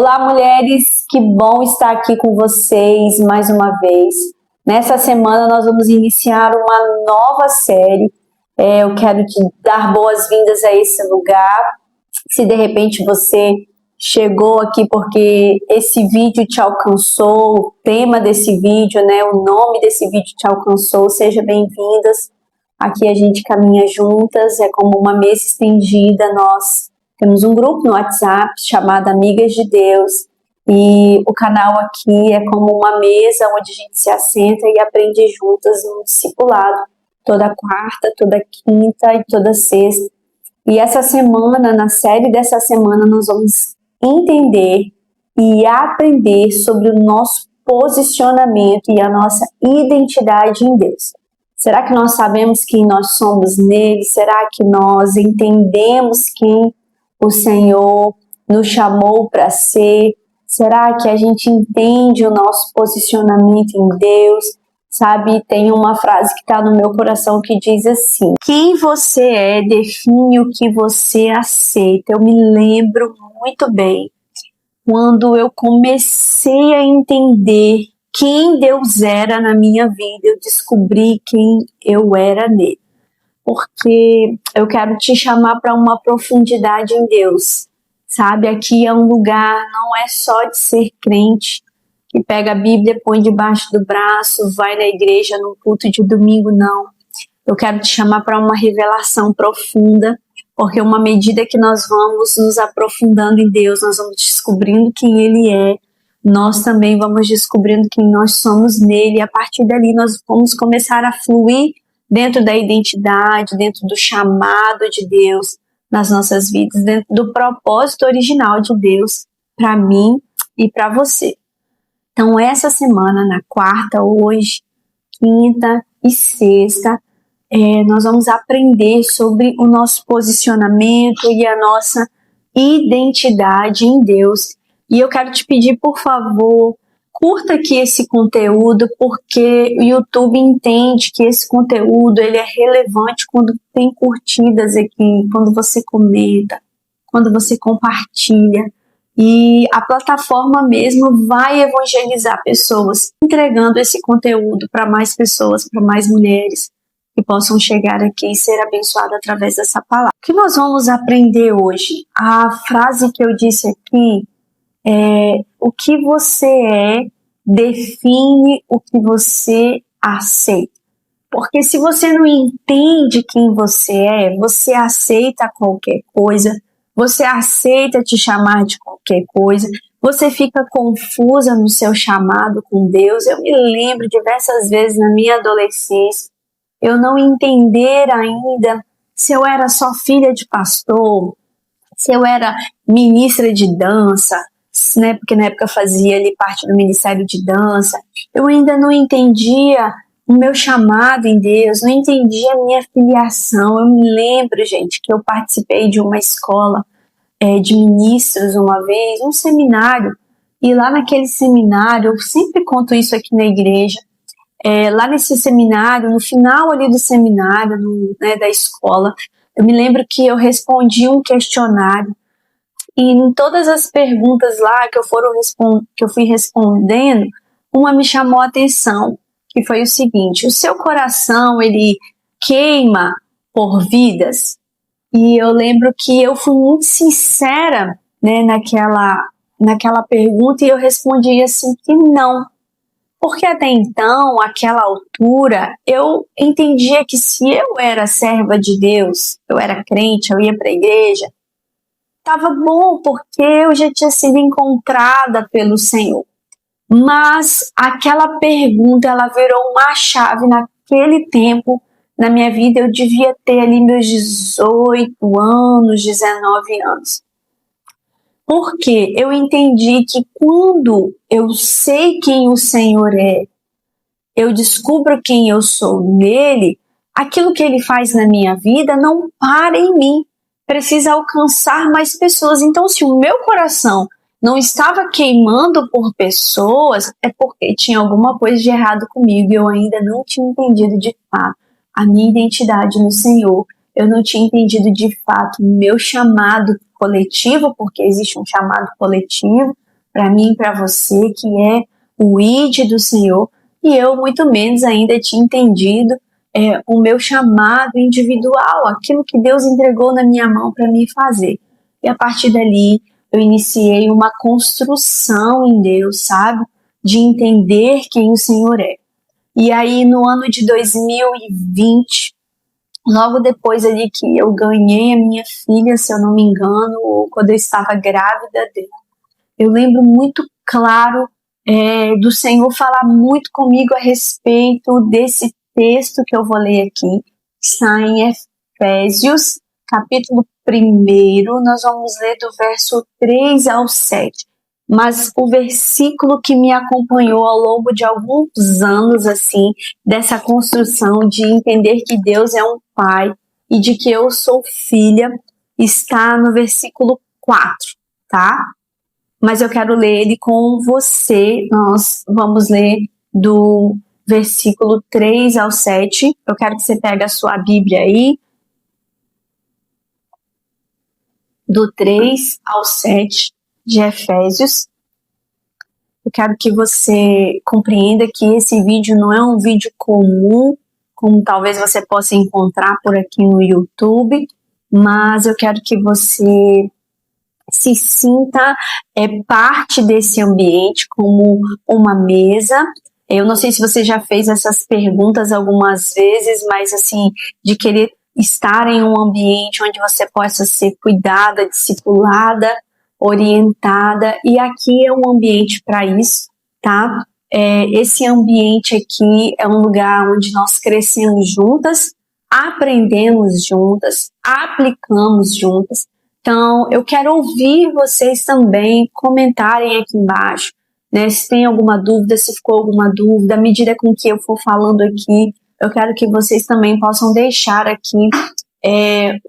Olá, mulheres, que bom estar aqui com vocês mais uma vez. Nessa semana nós vamos iniciar uma nova série. Eu quero te dar boas-vindas a esse lugar. Se de repente você chegou aqui porque esse vídeo te alcançou, o tema desse vídeo, o nome desse vídeo te alcançou, seja bem-vindas. Aqui a gente caminha juntas, é como uma mesa estendida, nós temos um grupo no WhatsApp chamado Amigas de Deus e o canal aqui é como uma mesa onde a gente se assenta e aprende juntas no discipulado, toda quarta, toda quinta e toda sexta. E essa semana, na série dessa semana, nós vamos entender e aprender sobre o nosso posicionamento e a nossa identidade em Deus. Será que nós sabemos quem nós somos nele? Será que nós entendemos quem o Senhor nos chamou para ser? Será que a gente entende o nosso posicionamento em Deus? Sabe, tem uma frase que está no meu coração que diz assim: quem você é define o que você aceita. Eu me lembro muito bem quando eu comecei a entender quem Deus era na minha vida, eu descobri quem eu era nele. Porque eu quero te chamar para uma profundidade em Deus, sabe? Aqui é um lugar, não é só de ser crente, que pega a Bíblia, põe debaixo do braço, vai na igreja num culto de domingo, não. Eu quero te chamar para uma revelação profunda, porque uma medida que nós vamos nos aprofundando em Deus, nós vamos descobrindo quem Ele é, nós também vamos descobrindo quem nós somos nele, e a partir dali nós vamos começar a fluir dentro da identidade, dentro do chamado de Deus nas nossas vidas, dentro do propósito original de Deus para mim e para você. Então, essa semana, na quarta, hoje, quinta e sexta, nós vamos aprender sobre o nosso posicionamento e a nossa identidade em Deus. E eu quero te pedir, por favor, curta aqui esse conteúdo, porque o YouTube entende que esse conteúdo ele é relevante quando tem curtidas aqui, quando você comenta, quando você compartilha. E a plataforma mesmo vai evangelizar pessoas, entregando esse conteúdo para mais pessoas, para mais mulheres que possam chegar aqui e ser abençoadas através dessa palavra. O que nós vamos aprender hoje? A frase que eu disse aqui é: o que você é define o que você aceita. Porque se você não entende quem você aceita qualquer coisa, você aceita te chamar de qualquer coisa, você fica confusa no seu chamado com Deus. Eu me lembro diversas vezes na minha adolescência, eu não entender ainda se eu era só filha de pastor, se eu era ministra de dança, né, porque na época eu fazia ali parte do ministério de dança. Eu ainda não entendia o meu chamado em Deus, não entendia a minha filiação. Eu me lembro, gente, que eu participei de uma escola de ministros uma vez, um seminário, e lá naquele seminário, eu sempre conto isso aqui na igreja, lá nesse seminário, no final ali do seminário, da escola, eu me lembro que eu respondi um questionário, e em todas as perguntas lá que eu fui respondendo, uma me chamou a atenção, que foi o seguinte: o seu coração, ele queima por vidas? E eu lembro que eu fui muito sincera, né, naquela pergunta, e eu respondi assim que não. Porque até então, àquela altura, eu entendia que se eu era serva de Deus, eu era crente, eu ia para a igreja, estava bom, porque eu já tinha sido encontrada pelo Senhor. Mas aquela pergunta, ela virou uma chave naquele tempo na minha vida. Eu devia ter ali meus 18 anos, 19 anos. Porque eu entendi que quando eu sei quem o Senhor é, eu descubro quem eu sou nele, aquilo que ele faz na minha vida não para em mim, precisa alcançar mais pessoas. Então, se o meu coração não estava queimando por pessoas, é porque tinha alguma coisa de errado comigo e eu ainda não tinha entendido de fato a minha identidade no Senhor. Eu não tinha entendido de fato o meu chamado coletivo, porque existe um chamado coletivo, para mim e para você, que é o ID do Senhor, e eu muito menos ainda tinha entendido o meu chamado individual, aquilo que Deus entregou na minha mão para mim fazer. E a partir dali eu iniciei uma construção em Deus, sabe? De entender quem o Senhor é. E aí no ano de 2020, logo depois ali que eu ganhei a minha filha, se eu não me engano, ou quando eu estava grávida dela, eu lembro muito claro do Senhor falar muito comigo a respeito desse texto que eu vou ler aqui. Está em Efésios, capítulo 1, nós vamos ler do verso 3 ao 7. Mas o versículo que me acompanhou ao longo de alguns anos, assim, dessa construção de entender que Deus é um pai e de que eu sou filha, está no versículo 4, tá? Mas eu quero ler ele com você. Nós vamos ler do versículo 3 ao 7. Eu quero que você pegue a sua Bíblia aí, do 3 ao 7 de Efésios. Eu quero que você compreenda que esse vídeo não é um vídeo comum, como talvez você possa encontrar por aqui no YouTube, mas eu quero que você se sinta parte desse ambiente, como uma mesa. Eu não sei se você já fez essas perguntas algumas vezes, mas assim, de querer estar em um ambiente onde você possa ser cuidada, discipulada, orientada, e aqui é um ambiente para isso, tá? Esse ambiente aqui é um lugar onde nós crescemos juntas, aprendemos juntas, aplicamos juntas. Então, eu quero ouvir vocês também comentarem aqui embaixo, né? Se tem alguma dúvida, se ficou alguma dúvida, à medida com que eu for falando aqui, eu quero que vocês também possam deixar aqui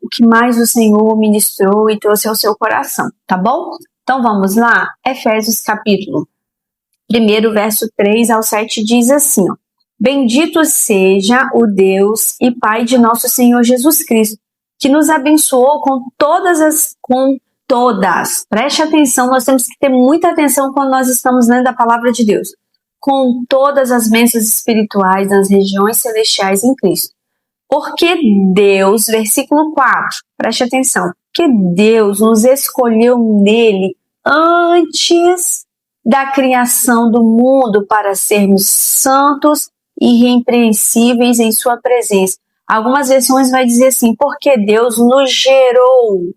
o que mais o Senhor ministrou e trouxe ao seu coração, tá bom? Então vamos lá? Efésios capítulo 1, verso 3 ao 7 diz assim, ó: Bendito seja o Deus e Pai de nosso Senhor Jesus Cristo, que nos abençoou com todas, preste atenção, nós temos que ter muita atenção quando nós estamos lendo a palavra de Deus, com todas as bênçãos espirituais nas regiões celestiais em Cristo. Porque Deus, versículo 4, preste atenção, que Deus nos escolheu nele antes da criação do mundo para sermos santos e irrepreensíveis em sua presença. Algumas versões vai dizer assim, porque Deus nos gerou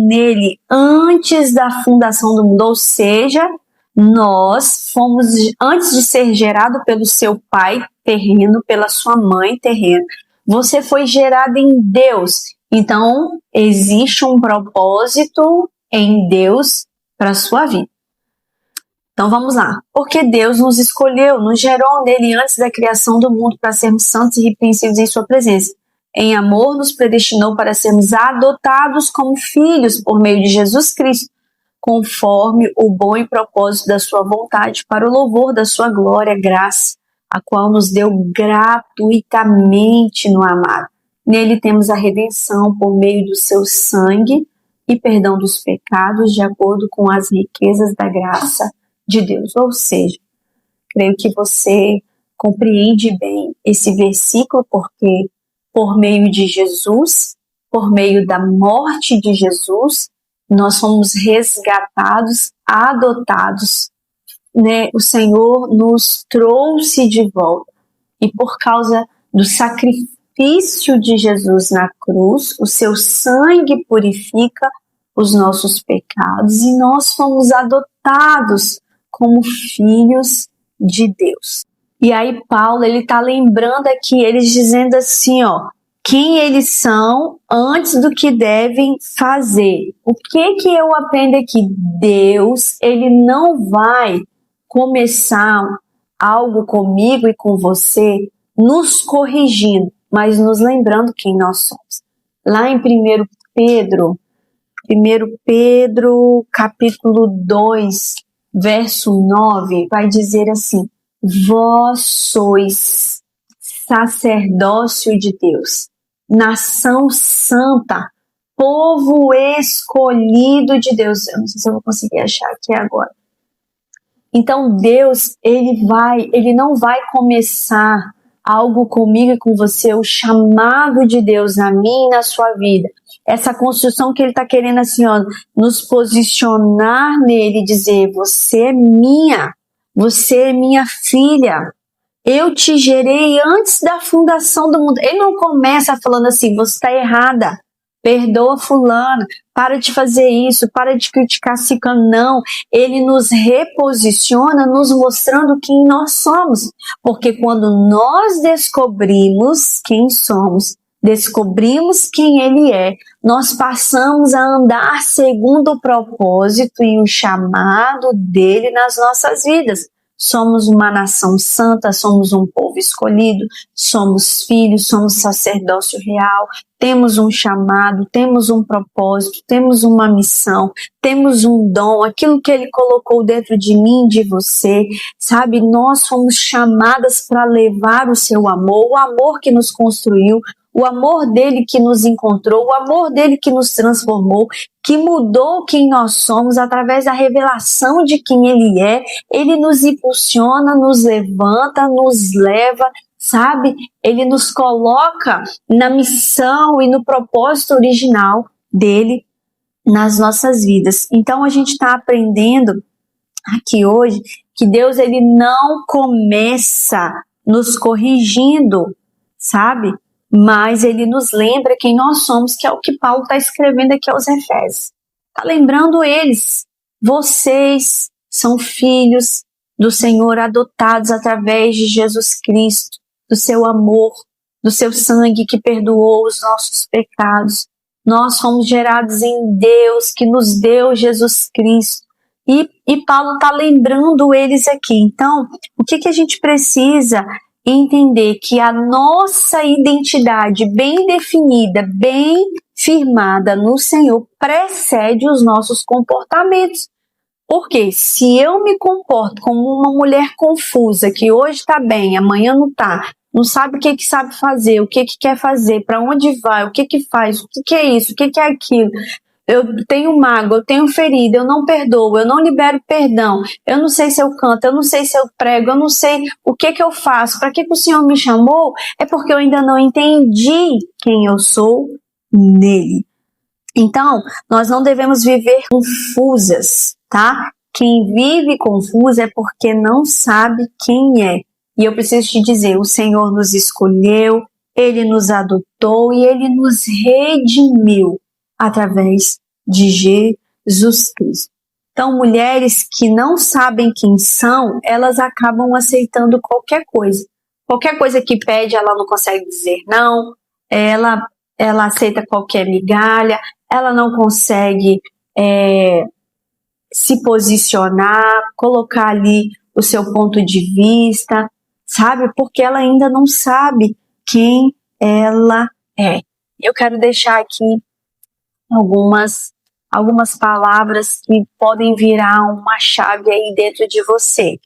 nele antes da fundação do mundo, ou seja, nós fomos, antes de ser gerado pelo seu pai terreno, pela sua mãe terrena, você foi gerado em Deus. Então, existe um propósito em Deus para a sua vida. Então vamos lá. Porque Deus nos escolheu, nos gerou nele antes da criação do mundo para sermos santos e irrepreensíveis em sua presença. Em amor nos predestinou para sermos adotados como filhos por meio de Jesus Cristo, conforme o bom e propósito da sua vontade, para o louvor da sua glória, graça, a qual nos deu gratuitamente no amado. Nele temos a redenção por meio do seu sangue e perdão dos pecados, de acordo com as riquezas da graça de Deus. Ou seja, creio que você compreende bem esse versículo, porque por meio de Jesus, por meio da morte de Jesus, nós fomos resgatados, adotados, né? O Senhor nos trouxe de volta. E por causa do sacrifício de Jesus na cruz, o seu sangue purifica os nossos pecados e nós fomos adotados como filhos de Deus. E aí Paulo, ele está lembrando aqui, eles dizendo assim, ó, quem eles são antes do que devem fazer. O que eu aprendo aqui? Deus, ele não vai começar algo comigo e com você nos corrigindo, mas nos lembrando quem nós somos. Lá em 1 Pedro capítulo 2, verso 9, vai dizer assim, vós sois sacerdócio de Deus, nação santa, povo escolhido de Deus. Eu não sei se eu vou conseguir achar aqui agora. Então Deus, ele não vai começar algo comigo e com você, o chamado de Deus na minha e na sua vida. Essa construção que ele está querendo assim, ó, nos posicionar nele, dizer, você é minha filha. Eu te gerei antes da fundação do mundo. Ele não começa falando assim, você está errada, perdoa fulano, para de fazer isso, para de criticar ciclano. Não, ele nos reposiciona, nos mostrando quem nós somos. Porque quando nós descobrimos quem somos, descobrimos quem ele é, nós passamos a andar segundo o propósito e o chamado dele nas nossas vidas. Somos uma nação santa, somos um povo escolhido, somos filhos, somos sacerdócio real, temos um chamado, temos um propósito, temos uma missão, temos um dom, aquilo que ele colocou dentro de mim, de você, sabe? Nós fomos chamadas para levar o seu amor, o amor que nos construiu, o amor dele que nos encontrou, o amor dele que nos transformou, que mudou quem nós somos através da revelação de quem ele é. Ele nos impulsiona, nos levanta, nos leva, sabe? Ele nos coloca na missão e no propósito original dele nas nossas vidas. Então a gente está aprendendo aqui hoje que Deus, ele não começa nos corrigindo, sabe? Mas ele nos lembra quem nós somos, que é o que Paulo está escrevendo aqui aos Efésios. Está lembrando eles, vocês são filhos do Senhor, adotados através de Jesus Cristo, do seu amor, do seu sangue que perdoou os nossos pecados. Nós fomos gerados em Deus, que nos deu Jesus Cristo. E Paulo está lembrando eles aqui. Então, o que a gente precisa entender? Que a nossa identidade bem definida, bem firmada no Senhor, precede os nossos comportamentos. Porque se eu me comporto como uma mulher confusa, que hoje está bem, amanhã não está, não sabe o que sabe fazer, o que quer fazer, para onde vai, o que faz, o que é isso, o que é aquilo, eu tenho mágoa, eu tenho ferida, eu não perdoo, eu não libero perdão, eu não sei se eu canto, eu não sei se eu prego, eu não sei o que eu faço, para que o Senhor me chamou, é porque eu ainda não entendi quem eu sou nele. Então, nós não devemos viver confusas, tá? Quem vive confusa é porque não sabe quem é. E eu preciso te dizer, o Senhor nos escolheu, ele nos adotou e ele nos redimiu através de Jesus Cristo. Então, mulheres que não sabem quem são, elas acabam aceitando qualquer coisa. Qualquer coisa que pede, ela não consegue dizer não, ela aceita qualquer migalha, ela não consegue se posicionar, colocar ali o seu ponto de vista, sabe? Porque ela ainda não sabe quem ela é. Eu quero deixar aqui algumas palavras que podem virar uma chave aí dentro de você.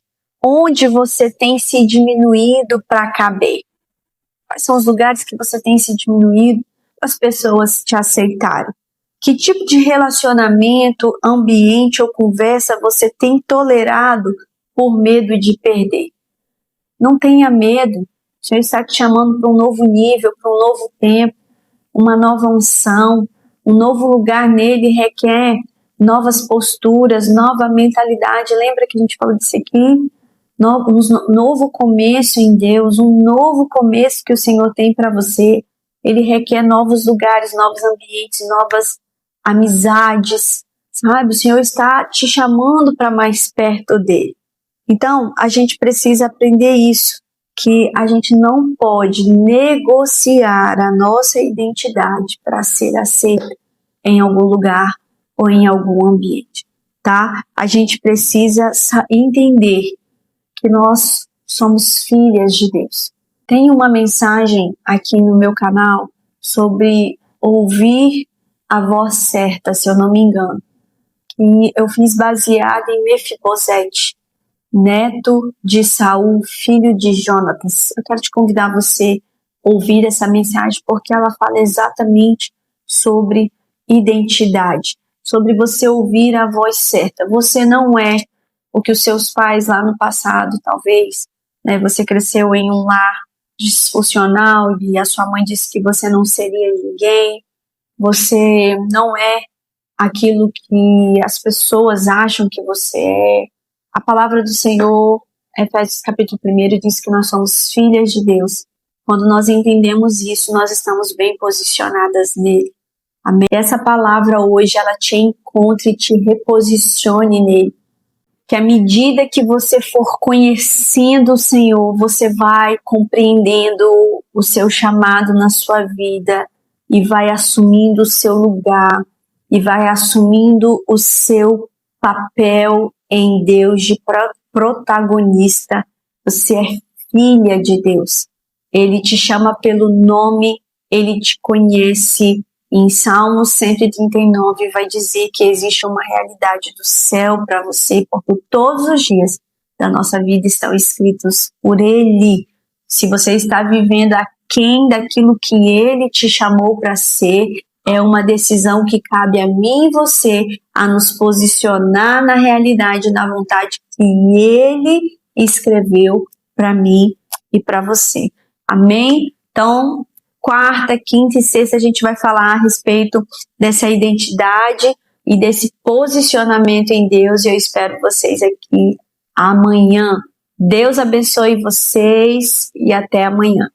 Onde você tem se diminuído para caber? Quais são os lugares que você tem se diminuído para as pessoas te aceitarem? Que tipo de relacionamento, ambiente ou conversa você tem tolerado por medo de perder? Não tenha medo. O Senhor está te chamando para um novo nível, para um novo tempo, uma nova unção. Um novo lugar nele requer novas posturas, nova mentalidade. Lembra que a gente falou disso aqui? Novo começo em Deus, um novo começo que o Senhor tem para você. Ele requer novos lugares, novos ambientes, novas amizades, sabe? O Senhor está te chamando para mais perto dele. Então, a gente precisa aprender isso, que a gente não pode negociar a nossa identidade para ser aceita em algum lugar ou em algum ambiente, tá? A gente precisa entender que nós somos filhas de Deus. Tem uma mensagem aqui no meu canal sobre ouvir a voz certa, se eu não me engano, que eu fiz baseada em Mefibosete, neto de Saul, filho de Jonatas. Eu quero te convidar a você ouvir essa mensagem porque ela fala exatamente sobre identidade, sobre você ouvir a voz certa. Você não é o que os seus pais lá no passado, talvez, né? Você cresceu em um lar disfuncional e a sua mãe disse que você não seria ninguém. Você não é aquilo que as pessoas acham que você é. A palavra do Senhor, Efésios capítulo 1, diz que nós somos filhas de Deus. Quando nós entendemos isso, nós estamos bem posicionadas nele. Amém? Essa palavra hoje, ela te encontre e te reposicione nele. Que à medida que você for conhecendo o Senhor, você vai compreendendo o seu chamado na sua vida e vai assumindo o seu lugar e vai assumindo o seu papel em Deus de protagonista. Você é filha de Deus. Ele te chama pelo nome, ele te conhece. Em Salmo 139 vai dizer que existe uma realidade do céu para você, porque todos os dias da nossa vida estão escritos por Ele. Se você está vivendo aquém daquilo que Ele te chamou para ser, é uma decisão que cabe a mim e você a nos posicionar na realidade, na vontade que Ele escreveu para mim e para você. Amém? Então, quarta, quinta e sexta a gente vai falar a respeito dessa identidade e desse posicionamento em Deus. E eu espero vocês aqui amanhã. Deus abençoe vocês e até amanhã.